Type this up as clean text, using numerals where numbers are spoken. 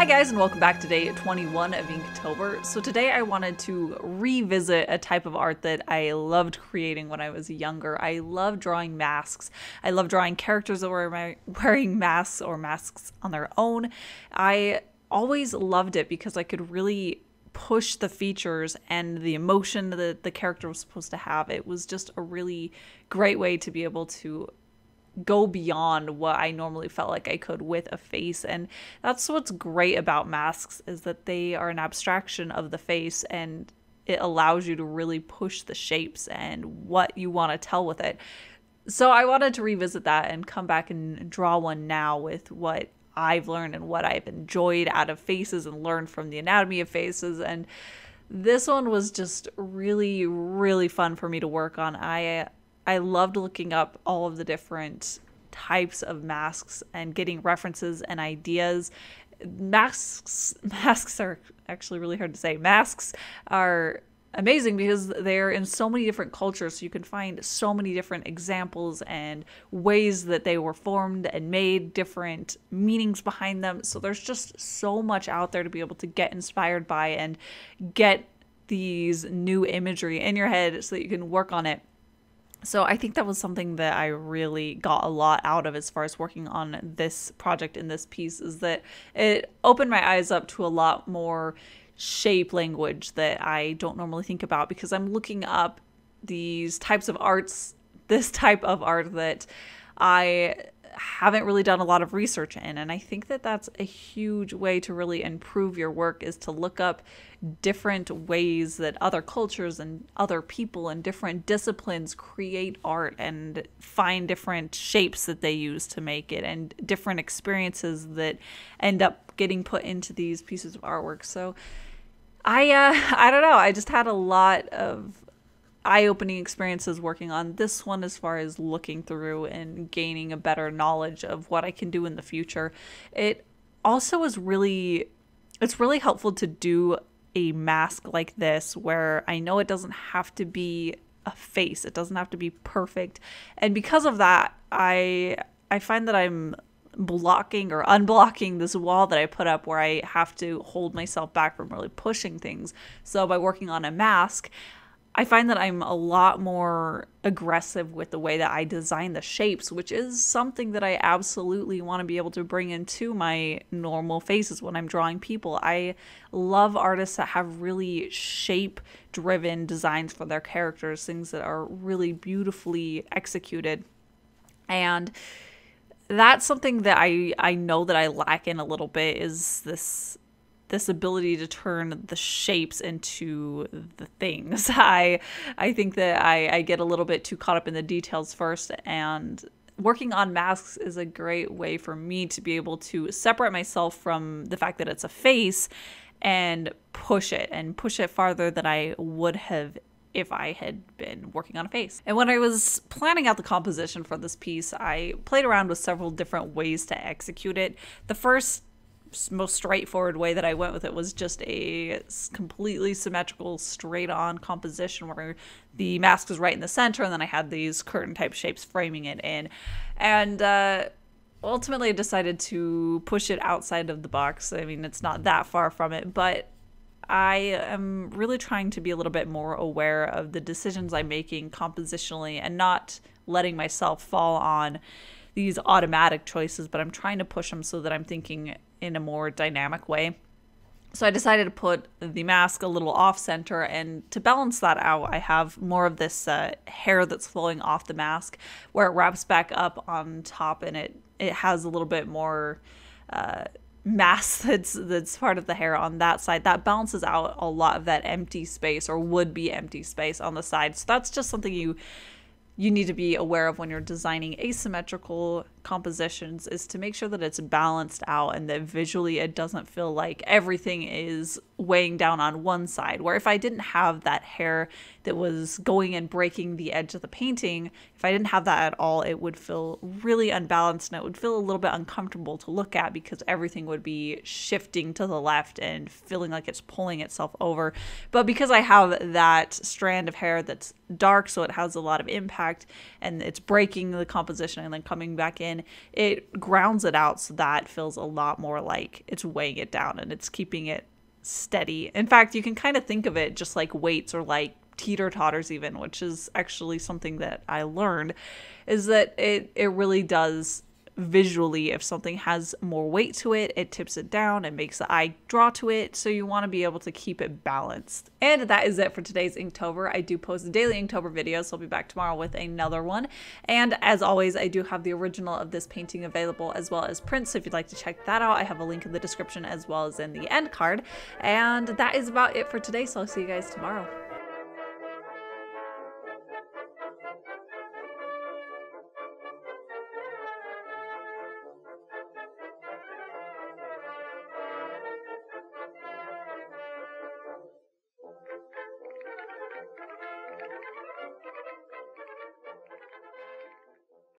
Hi guys, and welcome back to day 21 of Inktober. So today I wanted to revisit a type of art that I loved creating when I was younger. I love drawing masks. I love drawing characters that were wearing masks or masks on their own. I always loved it because I could really push the features and the emotion that the character was supposed to have. It was just a really great way to be able to go beyond what I normally felt like I could with a face. And that's what's great about masks, is that they are an abstraction of the face, and it allows you to really push the shapes and what you want to tell with it. So I wanted to revisit that and come back and draw one now with what I've learned and what I've enjoyed out of faces and learned from the anatomy of faces. And this one was just really, really fun for me to work on. I loved looking up all of the different types of masks and getting references and ideas. Masks are actually really hard to say. Masks are amazing because they're in so many different cultures, so you can find so many different examples and ways that they were formed and made, different meanings behind them. So there's just so much out there to be able to get inspired by and get these new imagery in your head so that you can work on it. So I think that was something that I really got a lot out of as far as working on this project in this piece, is that it opened my eyes up to a lot more shape language that I don't normally think about, because I'm looking up these types of arts, this type of art that I haven't really done a lot of research in. And I think that that's a huge way to really improve your work, is to look up different ways that other cultures and other people and different disciplines create art, and find different shapes that they use to make it, and different experiences that end up getting put into these pieces of artwork. So I don't know, I just had a lot of eye-opening experiences working on this one, as far as looking through and gaining a better knowledge of what I can do in the future. It also is it's really helpful to do a mask like this, where I know it doesn't have to be a face, it doesn't have to be perfect. And because of that, I find that I'm blocking or unblocking this wall that I put up, where I have to hold myself back from really pushing things. So by working on a mask, I find that I'm a lot more aggressive with the way that I design the shapes, which is something that I absolutely want to be able to bring into my normal faces when I'm drawing people. I love artists that have really shape-driven designs for their characters, things that are really beautifully executed. And that's something that I know that I lack in a little bit, is this ability to turn the shapes into the things. I think that I get a little bit too caught up in the details first, and working on masks is a great way for me to be able to separate myself from the fact that it's a face and push it farther than I would have if I had been working on a face. And when I was planning out the composition for this piece, I played around with several different ways to execute it. The first, most straightforward way that I went with it was just a completely symmetrical, straight-on composition where the mask was right in the center, and then I had these curtain-type shapes framing it in. And ultimately I decided to push it outside of the box. I mean, it's not that far from it, but I am really trying to be a little bit more aware of the decisions I'm making compositionally, and not letting myself fall on these automatic choices, but I'm trying to push them so that I'm thinking in a more dynamic way. So I decided to put the mask a little off center, and to balance that out, I have more of this hair that's flowing off the mask, where it wraps back up on top, and it has a little bit more mass that's part of the hair on that side. That balances out a lot of that empty space, or would be empty space, on the side. So that's just something you need to be aware of when you're designing asymmetrical compositions, is to make sure that it's balanced out, and that visually it doesn't feel like everything is weighing down on one side. Where if I didn't have that hair that was going and breaking the edge of the painting, if I didn't have that at all, it would feel really unbalanced, and it would feel a little bit uncomfortable to look at, because everything would be shifting to the left and feeling like it's pulling itself over. But because I have that strand of hair that's dark, so it has a lot of impact, and it's breaking the composition and then coming back in, in, it grounds it out so that it feels a lot more like it's weighing it down and it's keeping it steady. In fact, you can kind of think of it just like weights or like teeter-totters even, which is actually something that I learned, is that it really does visually, if something has more weight to it, it tips it down and makes the eye draw to it. So you want to be able to keep it balanced. And that is it for today's Inktober. I do post a daily Inktober video, so I'll be back tomorrow with another one. And as always, I do have the original of this painting available as well as prints. So if you'd like to check that out, I have a link in the description as well as in the end card. And that is about it for today. So I'll see you guys tomorrow.